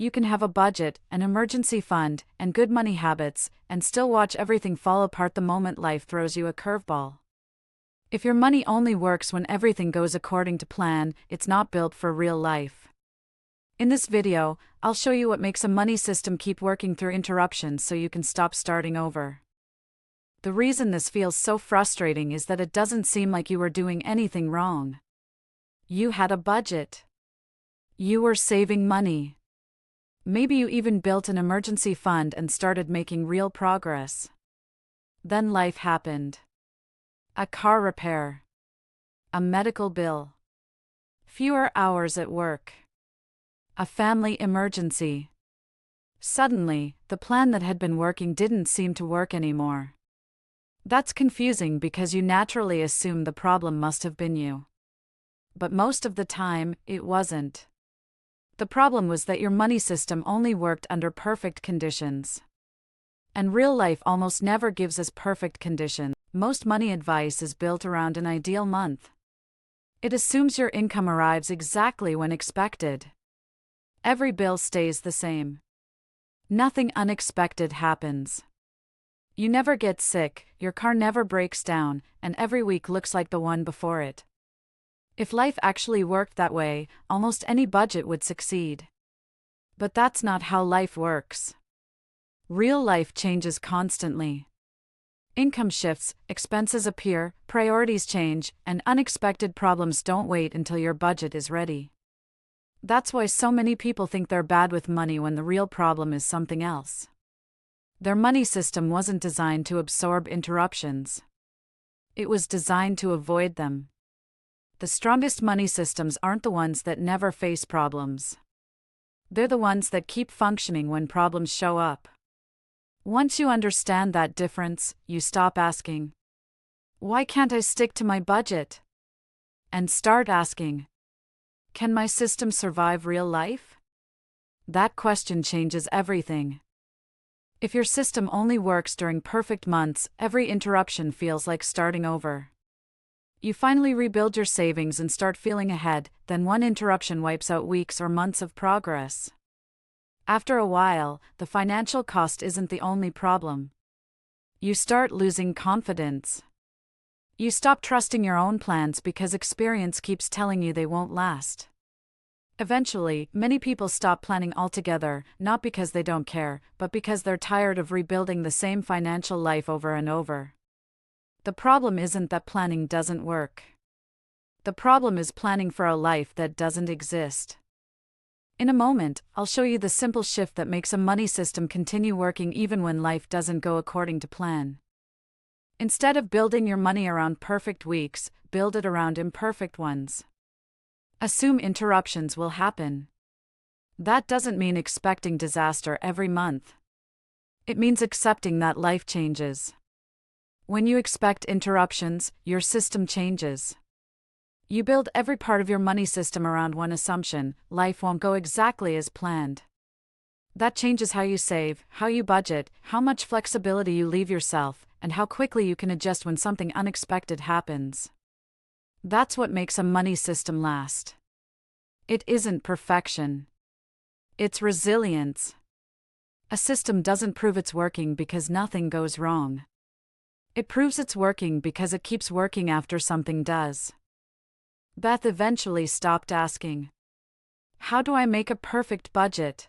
You can have a budget, an emergency fund, and good money habits, and still watch everything fall apart the moment life throws you a curveball. If your money only works when everything goes according to plan, it's not built for real life. In this video, I'll show you what makes a money system keep working through interruptions so you can stop starting over. The reason this feels so frustrating is that it doesn't seem like you were doing anything wrong. You had a budget. You were saving money. Maybe you even built an emergency fund and started making real progress. Then life happened. A car repair. A medical bill. Fewer hours at work. A family emergency. Suddenly, the plan that had been working didn't seem to work anymore. That's confusing because you naturally assume the problem must have been you. But most of the time, it wasn't. The problem was that your money system only worked under perfect conditions. And real life almost never gives us perfect conditions. Most money advice is built around an ideal month. It assumes your income arrives exactly when expected. Every bill stays the same. Nothing unexpected happens. You never get sick, your car never breaks down, and every week looks like the one before it. If life actually worked that way, almost any budget would succeed. But that's not how life works. Real life changes constantly. Income shifts, expenses appear, priorities change, and unexpected problems don't wait until your budget is ready. That's why so many people think they're bad with money when the real problem is something else. Their money system wasn't designed to absorb interruptions. It was designed to avoid them. The strongest money systems aren't the ones that never face problems. They're the ones that keep functioning when problems show up. Once you understand that difference, you stop asking, "Why can't I stick to my budget?" and start asking, "Can my system survive real life?" That question changes everything. If your system only works during perfect months, every interruption feels like starting over. You finally rebuild your savings and start feeling ahead, then one interruption wipes out weeks or months of progress. After a while, the financial cost isn't the only problem. You start losing confidence. You stop trusting your own plans because experience keeps telling you they won't last. Eventually, many people stop planning altogether, not because they don't care, but because they're tired of rebuilding the same financial life over and over. The problem isn't that planning doesn't work. The problem is planning for a life that doesn't exist. In a moment, I'll show you the simple shift that makes a money system continue working even when life doesn't go according to plan. Instead of building your money around perfect weeks, build it around imperfect ones. Assume interruptions will happen. That doesn't mean expecting disaster every month. It means accepting that life changes. When you expect interruptions, your system changes. You build every part of your money system around one assumption: life won't go exactly as planned. That changes how you save, how you budget, how much flexibility you leave yourself, and how quickly you can adjust when something unexpected happens. That's what makes a money system last. It isn't perfection. It's resilience. A system doesn't prove it's working because nothing goes wrong. It proves it's working because it keeps working after something does. Beth eventually stopped asking, "How do I make a perfect budget?"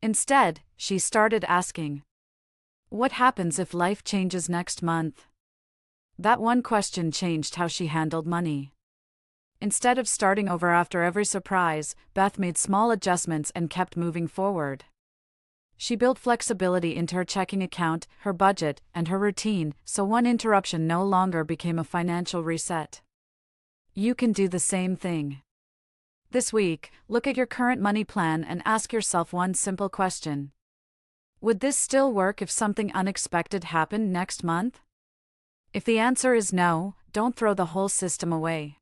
Instead, she started asking, "What happens if life changes next month?" That one question changed how she handled money. Instead of starting over after every surprise, Beth made small adjustments and kept moving forward. She built flexibility into her checking account, her budget, and her routine, so one interruption no longer became a financial reset. You can do the same thing. This week, look at your current money plan and ask yourself one simple question. Would this still work if something unexpected happened next month? If the answer is no, don't throw the whole system away.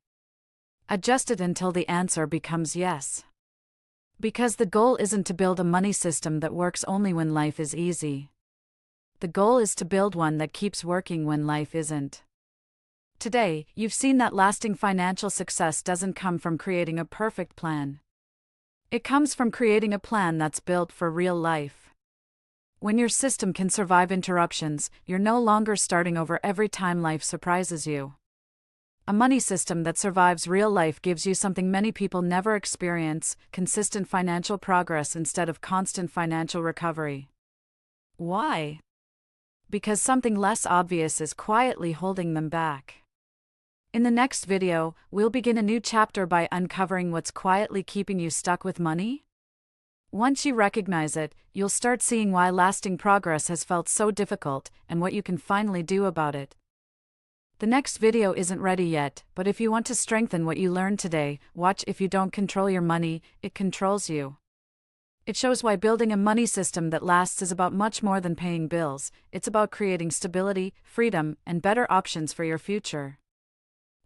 Adjust it until the answer becomes yes. Because the goal isn't to build a money system that works only when life is easy. The goal is to build one that keeps working when life isn't. Today, you've seen that lasting financial success doesn't come from creating a perfect plan. It comes from creating a plan that's built for real life. When your system can survive interruptions, you're no longer starting over every time life surprises you. A money system that survives real life gives you something many people never experience: consistent financial progress instead of constant financial recovery. Why? Because something less obvious is quietly holding them back. In the next video, we'll begin a new chapter by uncovering what's quietly keeping you stuck with money. Once you recognize it, you'll start seeing why lasting progress has felt so difficult and what you can finally do about it. The next video isn't ready yet, but if you want to strengthen what you learned today, watch. If you don't control your money, it controls you. It shows why building a money system that lasts is about much more than paying bills. It's about creating stability, freedom, and better options for your future.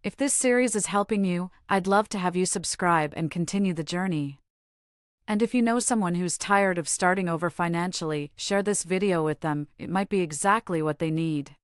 If this series is helping you, I'd love to have you subscribe and continue the journey. And if you know someone who's tired of starting over financially, share this video with them. It might be exactly what they need.